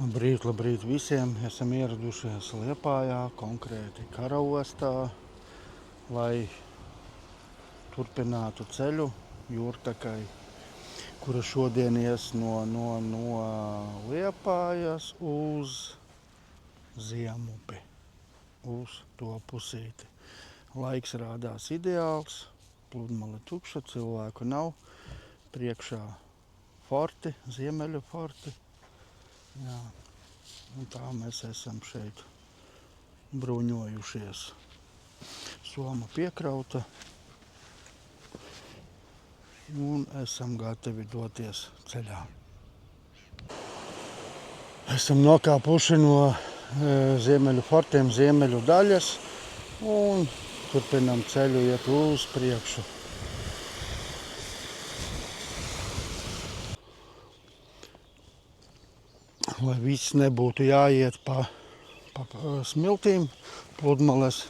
Labrīt visiem! Esam ieradušies Liepājā, konkrēti Karaostā, lai turpinātu ceļu jūrtakai, kura šodien ies no Liepājas uz Ziemupi, uz to pusīti. Laiks rādās ideāls, pludmale tukša, cilvēku nav, priekšā forti, ziemeļu forti. Jā. Un tā mēs esam šeit bruņojušies. Soma piekrauta un esam gatavi doties ceļā. Esam nokāpuši no ziemeļu fortiem, ziemeļu daļas un turpinam ceļu iet uz priekšu. Lai viss nebūtu jāiet pa smiltīm, pludmales,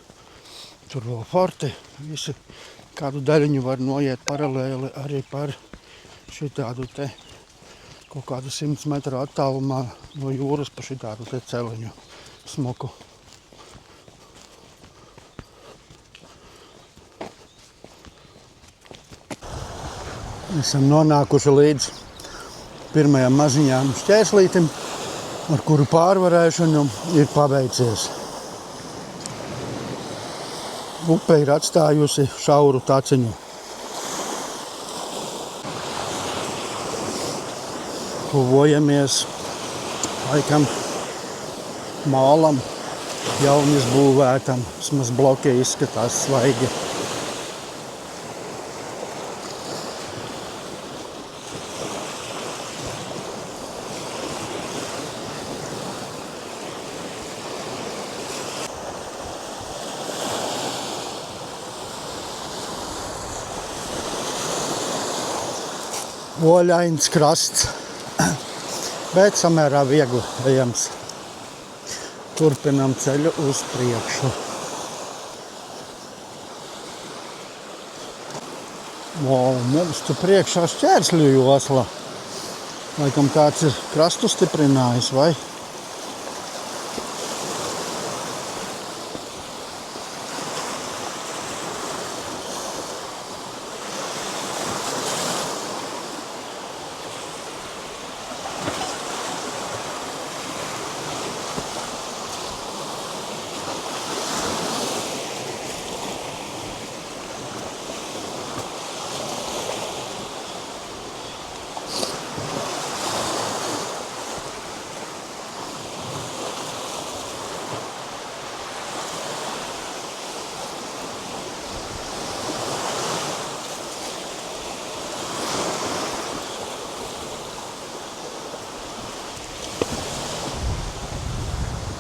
tur vēl forti. Visi kādu daļiņu var noiet paralēli arī par šitādu te kaut kādu 100 metru attālumā no jūras pa šitādu te celiņu smuku. Esam nonākuši līdz pirmajam maziņām šķērslītim, ar kuru pārvarēšanu ir paveicies. Upe ir atstājusi šauru taciņu. Tuvojamies laikam mālam, jaunis būvētam, vismaz bloki izskatās svaigi. Oļains krasts, bet samērā viegli ejams. Turpinam ceļu uz priekšu. Mums tu priekšā šķērsļu josla. Laikam kāds ir krastu stiprinājis, vai?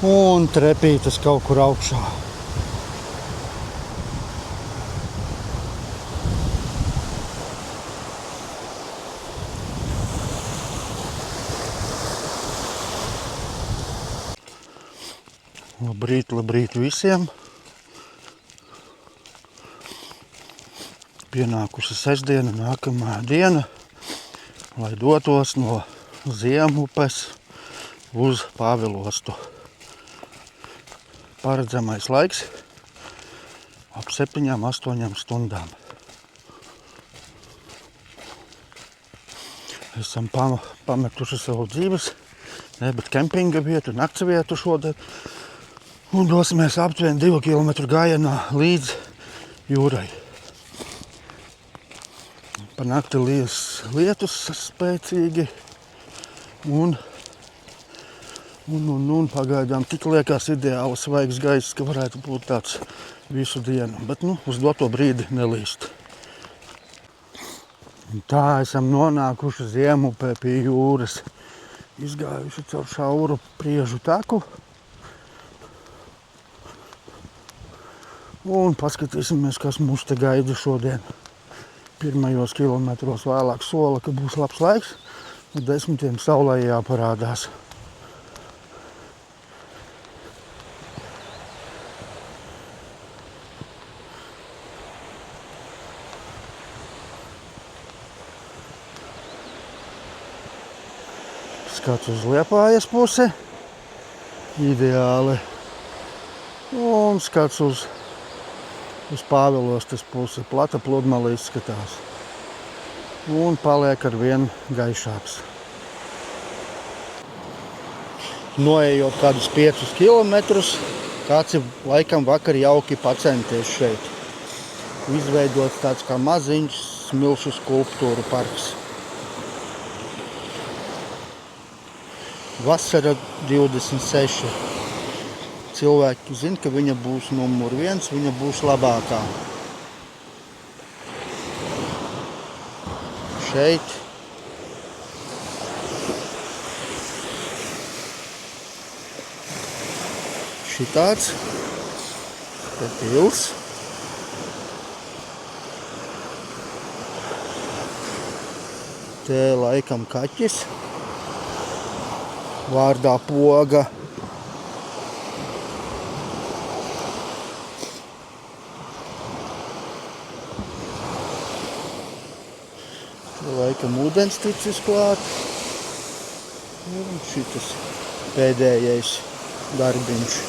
Un trepītas kaut kur augšā. Labrīt visiem! Pienākusi sestdiena, nākamā diena, lai dotos no Ziemupes uz Pāvilostu. Paredzamais laiks ap 7–8 stundām. Esam pametuši savu dzīves, bet kempinga vietu, nakts vietu šodien. Un dosimies aptuveni 2 kilometru gājienā līdz jūrai. Pa nakti lies lietus spēcīgi un pagaidām tik liekas ideāli svaigs gaiss, ka varētu būt tāds visu dienu, bet uz doto brīdi nelīst. Un tā esam nonākuši Ziemupē pie jūras, izgājuši caur šauru Priežu taku un paskatīsimies, kas mūs te gaida šodien. Pirmajos kilometros vēlāk sola, ka būs labs laiks, bet 10 saulē jāparādās. skats uz Liepājas pusi. Ideāli. Un skats uz Pāvilostas pusi. Plata pludmale izskatās. Un paliek ar vien gaišāks. Noejot kādus 5 kilometrus, kāds ir laikam vakar jauki pacenties šeit. Izveidots tāds kā maziņš smilšu skulptūru parks. Vasara 26. Cilvēki zina, ka viņa būs numur 1, viņa būs labākā. Šeit šitāds, te pils. Te laikam kaķis, vārdā Poga. Te laikam ūdens ticis klāt. Un šitas pēdējais darbiņš.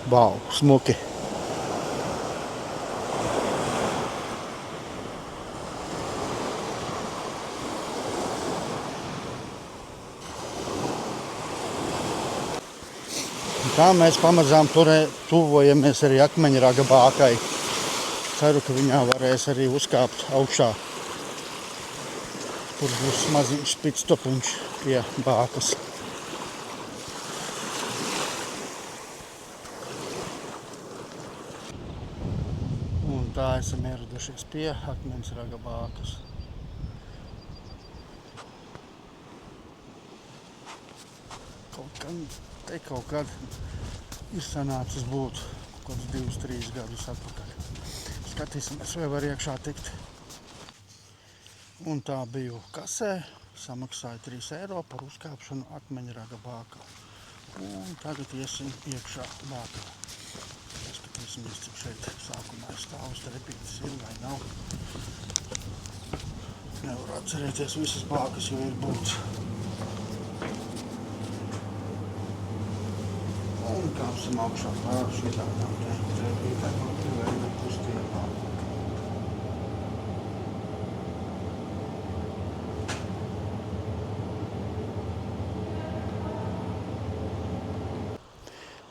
Vau, smuki. Tā mēs pamazām tuvojamies arī Akmeņraga bākai. Ceru, ka viņā varēs arī uzkāpt augšā. Tur būs maziņš pitstopiņš pie bākas. Un tā esam ieradušies pie Akmeņraga bākas. Kaut kad ir sanācis būt kaut kādus 2-3 gadus atpakaļ. Skatīsimies, vai var iekšā tikt. Un tā biju kasē, samaksāju 3 eiro par uzkāpšanu Akmeņraga bākā. Un tagad iesim iekšā bākā. Skatīsimies, cik šeit sākumā stāvus trepītis ir vai nav. Nevar atcerēties visas bākas, jo ir būts. Un kāpsim augšā pār šitādām trepītēm un veida kustībām.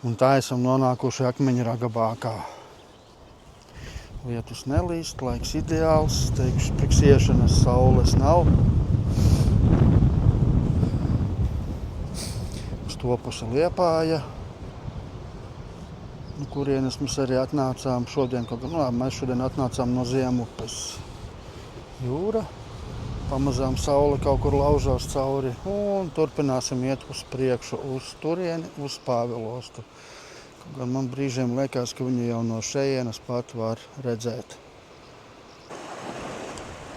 Un tā esam nonākuši Akmeņraga bākā. Lietus nelīst, laiks ideāls, teikšu, priekš iešanas saules nav. Uz to pusi Liepāja, no kurienes mēs arī atnācām šodien, mēs šodien atnācām no Ziemupes. Jūra, pamazām saule kaut kur laužās cauri un turpināsim iet uz priekšu, uz turieni, uz Pāvilostu. Gan man brīžiem liekas, ka viņu jau no šejienes pat var redzēt.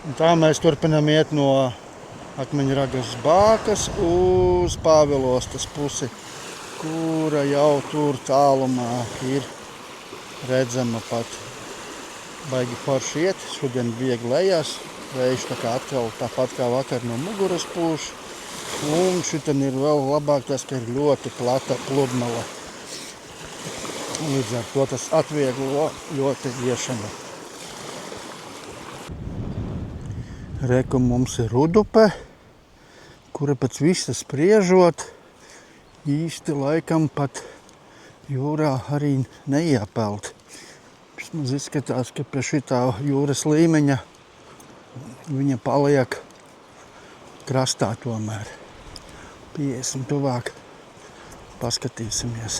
Un tā mēs turpinām iet no Akmeņragas bākas uz Pāvilostas pusi, kura jau tur tālumā ir redzama pat. Baigi forši iet, šodien viegli lejās, vējš tā kā atkal tāpat kā vakar no muguras pūš. Un šitan ir vēl labāk tas, ka ir ļoti plata pludmale. Līdz ar to tas atvieglo ļoti iešanu. Reku mums ir Rudupe, kura pēc visa spriežot īsti laikam pat jūrā arī neiepeld. Vismaz izskatās, ka pie šitā jūras līmeņa viņa paliek krastā tomēr. Piesim tuvāk, paskatīsimies.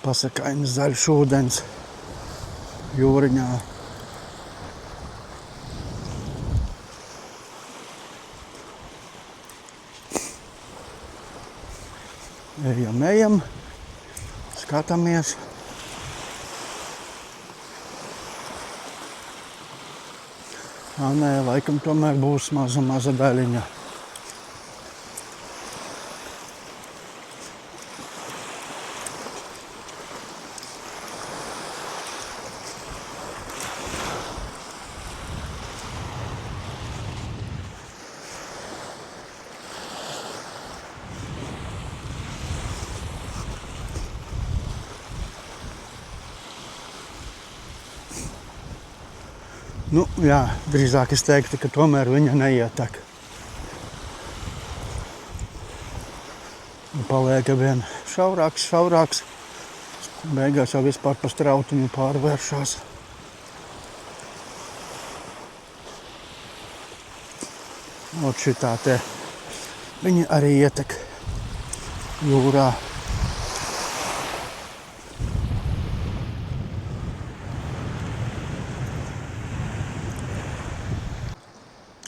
Pasakainis zaļš ūdens jūriņā. Ejam, skatāmies. Nē, laikam tomēr būs maza daļiņa. Nu, jā, drīzāk es teiktu, ka tomēr viņa neietek. Paliek vien šaurāks. Beigās jau vispār pa strautiņu pārvēršās. Ot šitā te, viņi arī ietek jūrā.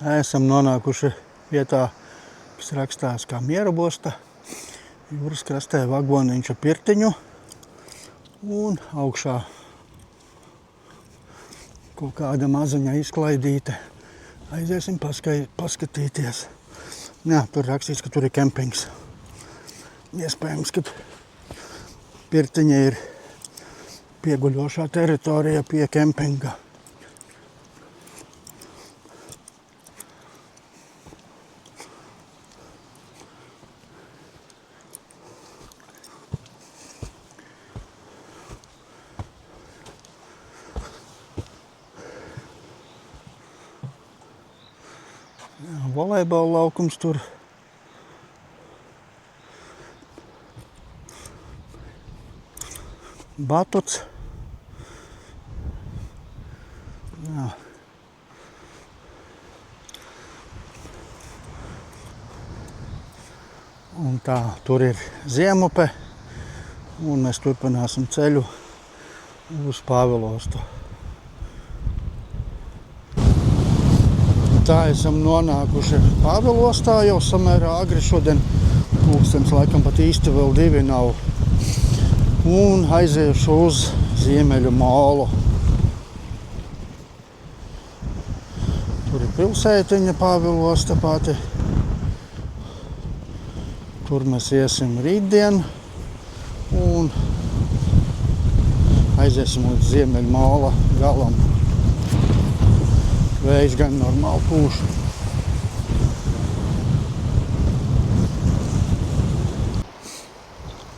Esam nonākuši vietā, kas rakstās kā Mierabosta. Jūras krastē vagoniņš ar pirtiņu un augšā kaut kāda maziņa izklaidīte. Aiziesim paskatīties. Jā, tur rakstīts, ka tur ir kempings. Iespējams, ka pirtiņa ir pieguļošā teritorija pie kempinga. Volejbola laukums tur. Batuts. Jā. Un tā, tur ir Ziemupe. Un mēs turpināsim ceļu uz Pāvilostu. Tā esam nonākuši Pāvilostā jau samērā agri šodien. Pulkstens laikam pat īsti vēl 2 nav. Un aiziešu uz Ziemeļu molu. Tur ir pilsētiņa Pāvilosta pati. Tur mēs iesim rītdien. Un aiziesim līdz Ziemeļu mola galam. Vējš gan normāli pūš.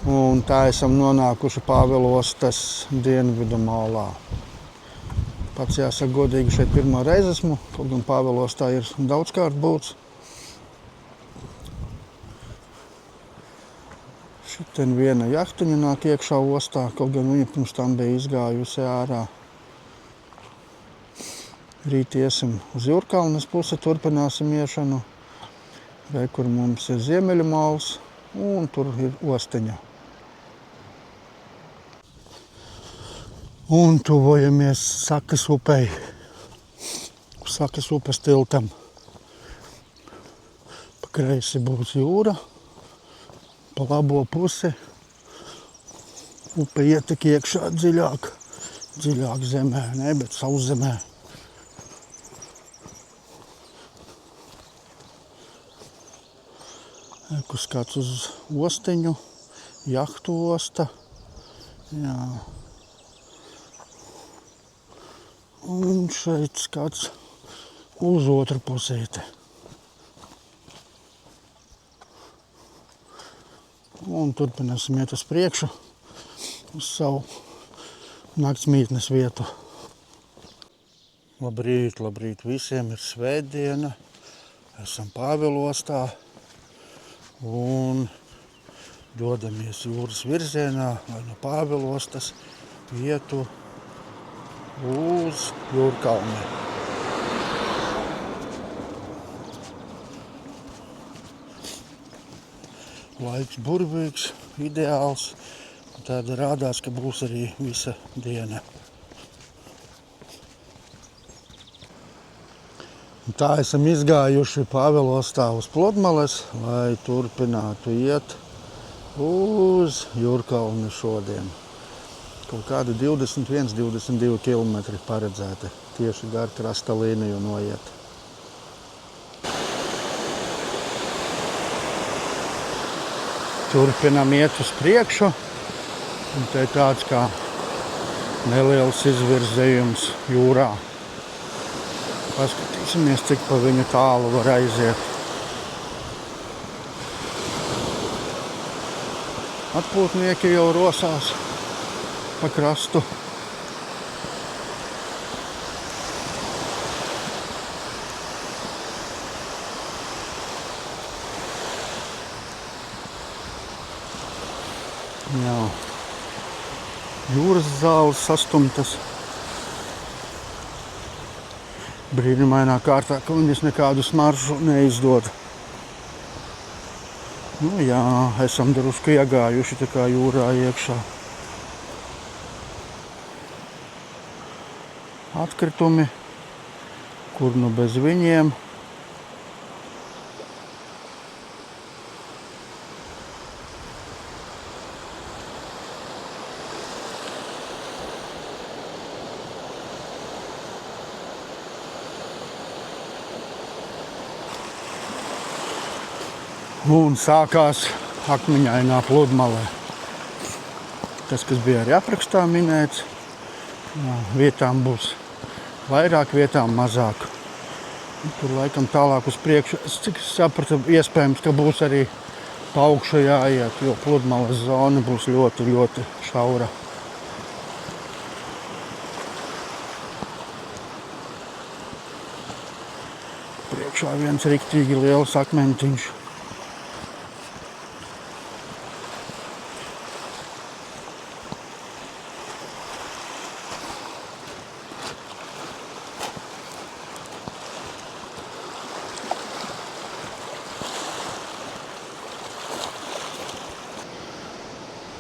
Un tā esam nonākuši Pāvilostas dienvidu malā. Pats jāsaka godīgi, šeit pirmā reize esmu, kaut gan Pāvilostā ir daudzkārt būts. Šitien viena jahtiņa nāk iekšā ostā, kaut gan viņa pirms tam bija izgājusi ārā. Rīt iesim uz Jūrkalnes pusi, turpināsim iešanu. Re, kur mums ir Ziemeļu mols, un tur ir ostiņa. Un tuvojamies Sakas upei, Sakas upes tiltam. Pa kreisi būs jūra, pa labo pusi upe ietek iekšā dziļāk zemē, ne, bet sauszemē. Kur skats uz ostiņu, jahtu osta. Jā. Un šeit skats uz otru pusīti. Un turpināsim iet uz priekšu, uz savu naktsmītnes vietu. Labrīt visiem, ir svētdiena. Esam Pāvilostā. Un dodamies jūras virzienā, vai no Pāvilostas vietu uz Jūrkalni. Laiks burvīgs, ideāls, tad rādās, ka būs arī visa diena. Tā esam izgājuši Pāvilostā uz Plodmales, lai turpinātu iet uz Jūrkalni šodien. Kaut kādi 21–22 kilometri paredzēti tieši gar krasta līniju noiet. Turpinam iet uz priekšu. Un te tāds kā neliels izvirzījums jūrā. Paskatīsimies, cik pa viņu tālu var aiziet. Atpūtnieki jau rosās pa krastu. Jā. Jūras zāles sastumtas. Brīnumainā kārtā, ka viņas nekādu smaržu neizdod. Nu jā, esam drusku iegājuši tā kā jūrā iekšā. Atkritumi, kur nu bez viņiem. Un sākās akmeņainā pludmalē. Tas, kas bija arī aprakstā minēts, vietām būs vairāk, vietām mazāk. Tur laikam tālāk uz priekšu, cik es sapratu, iespējams, ka būs arī pa augšu jāiet, jo pludmales zona būs ļoti, ļoti šaura. Priekšā viens riktīgi liels akmentiņš.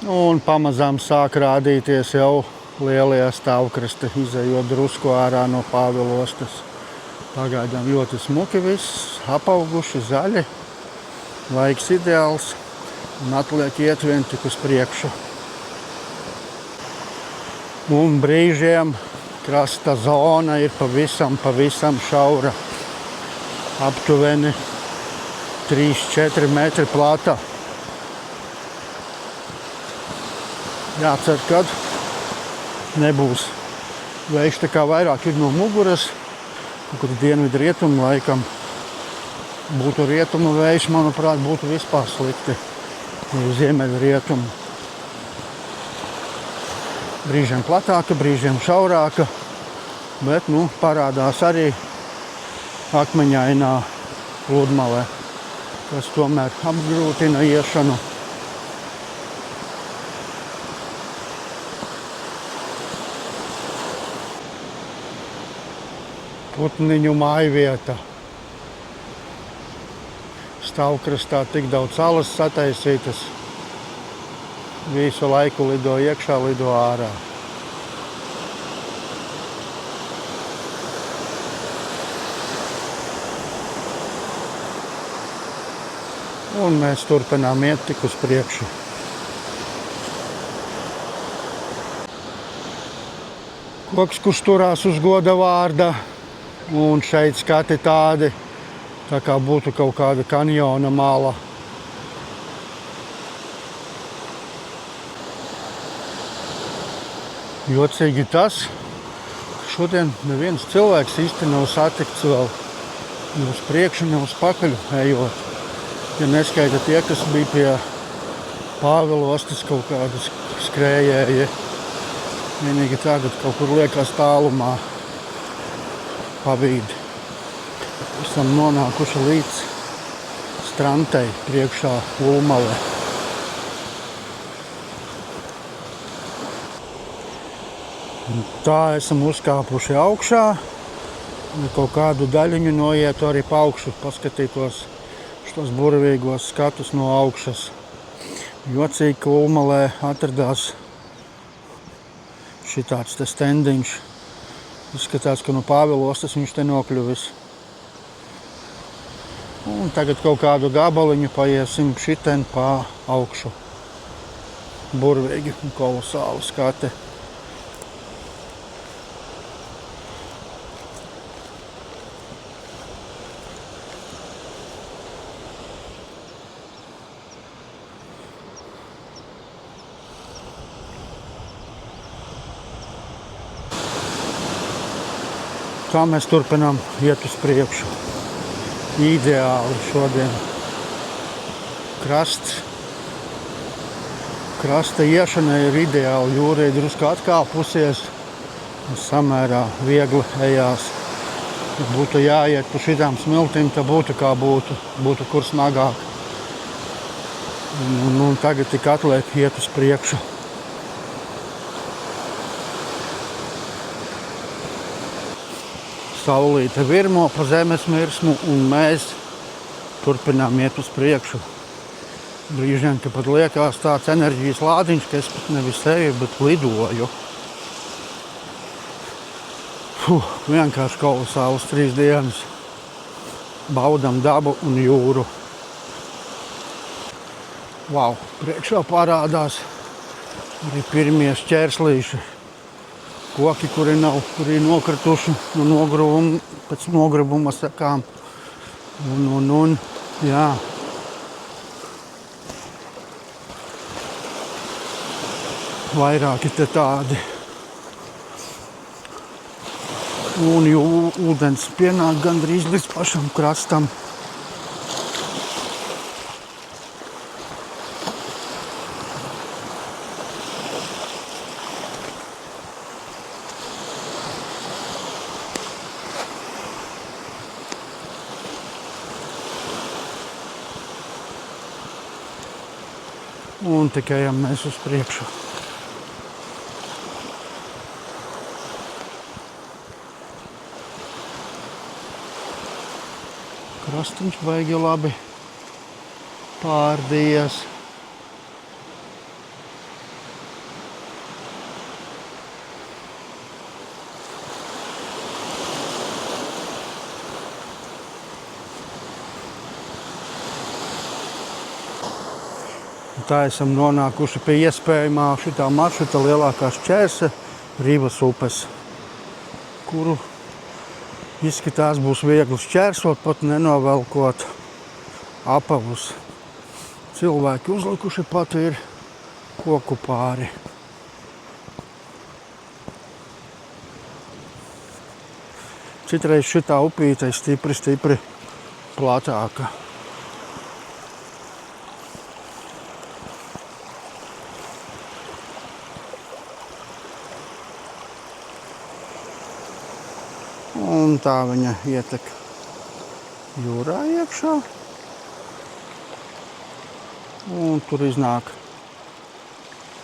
Un pamazām sāk rādīties jau lielie stāvkrasti, izejot drusku ārā no Pāvilostas. Pagaidām ļoti smuki viss, apauguši, zaļi, laiks ideāls un atliek iet vien tik uz priekšu. Un brīžiem krasta zona ir pavisam šaura, aptuveni 3–4 metri plata. Jācer, kad nebūs vējš, tā kā vairāk ir no muguras, kur dienvidu rietumu laikam būtu rietumu vējš, manuprāt, būtu vispār slikti. Ziemeļu rietumu. Brīžiem platāka, brīžiem šaurāka, bet, parādās arī akmeņainā pludmalē, kas tomēr apgrūtina iešanu. Putniņu mājvieta. Stāvkrastā tik daudz salas sataisītas. Visu laiku lido iekšā, lido ārā. Un mēs turpinām iet tik uz priekšu. Koks, kurš turās uz goda vārda. Un šeit skati tādi, tā kā būtu kaut kāda kanjona mala. Jocīgi tas, ka šodien neviens cilvēks īsti nav satikts vēl ne uz priekšu, ne uz pakaļu ejot. Ja neskaita tie, kas bija pie Pāvilostas kaut kādas skrējēji. Vienīgi tagad kaut kur liekas tālumā. Pabīdi. Esam nonākuši līdz strantei priekšā Ulmale. Tā esam uzkāpuši augšā. Kaut kādu daļiņu noietu arī pa augšu, paskatītos šos burvīgos skatus no augšas. Jocīgi, ka Ulmalē atradās šitāds te stendiņš. Izskatās, ka no Pāvilostas viņš te nokļuvis. Un tagad kaut kādu gabaliņu paiesim šiten pa augšu. Burvīgi un kolosāli skati. kā mēs turpinām iet uz priekšu. Ideāli šodien. Krasta iešana ir ideāli. Jūra ir drusku atkāpusies. Samērā viegli ejās. Ja būtu jāiet pa šitām smiltīm, tad būtu kur smagāk. Un tagad tik atliek iet uz priekšu. Saulīte virmo pa zemes mirsmu un mēs turpinām iet uz priekšu. Brīžiem, ka pat liekas tāds enerģijas lādiņš, ka es pat nevis sevi, bet lidoju. Vienkārši kolosāls 3 dienas. Baudam dabu un jūru. Vau, priekšā parādās arī pirmie šķērslīši. Koki, kuri nokrituši no nogruvuma, pēc nogruvuma sakām. Jā. Vairāki te tādi. Un ūdens pienāk gandrīz līdz pašam krastam. Un tikai ejam mēs uz priekšu. Krastiņš baigi labi pārdījies. Tā esam nonākuši pie iespējamā šitā maršruta lielākā šķērse Rīvas upes, kuru izskatās būs viegli šķērsot, pat nenovelkot apavus. Cilvēki uzlikuši pat ir koku pāri. Citreiz šitā upīte ir stipri platāka. Un tā viņa ietek jūrā iekšā. Un tur iznāk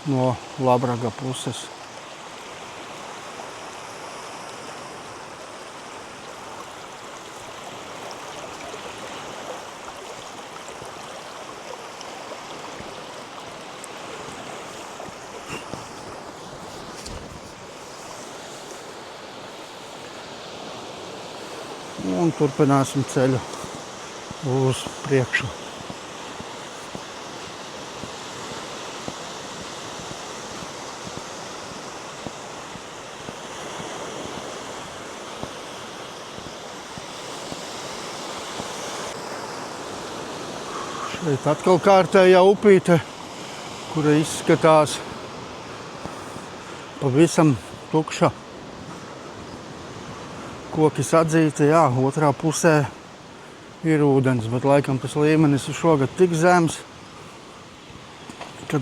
no Labraga puses. Un turpināsim ceļu uz priekšu. Šeit atkal kārtējā upīte, kura izskatās pavisam tukša. Koki sadzīti, jā, otrā pusē ir ūdens, bet laikam tas līmenis ir šogad tik zems, kad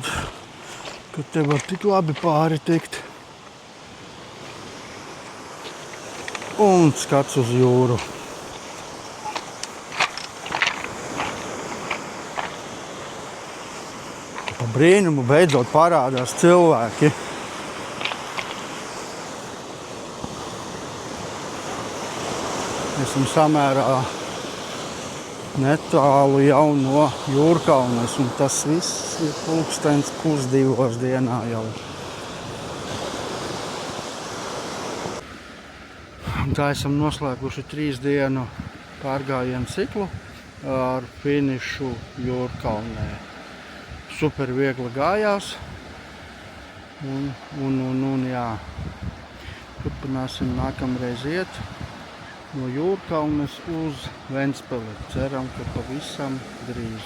te var tik labi pāri tikt. Un skats uz jūru. Pa brīnumu beidzot parādās cilvēki. Esam samērā netālu jau no Jūrkalnes, un tas viss ir 1:02 dienā jau. Un tā esam noslēguši 3 dienu pārgājienu ciklu ar finišu Jūrkalnē. Super viegli gājās, un jā, turpināsim nākamreiz iet no Jūrkalnes uz Ventspili. Ceram, ka pavisam drīz.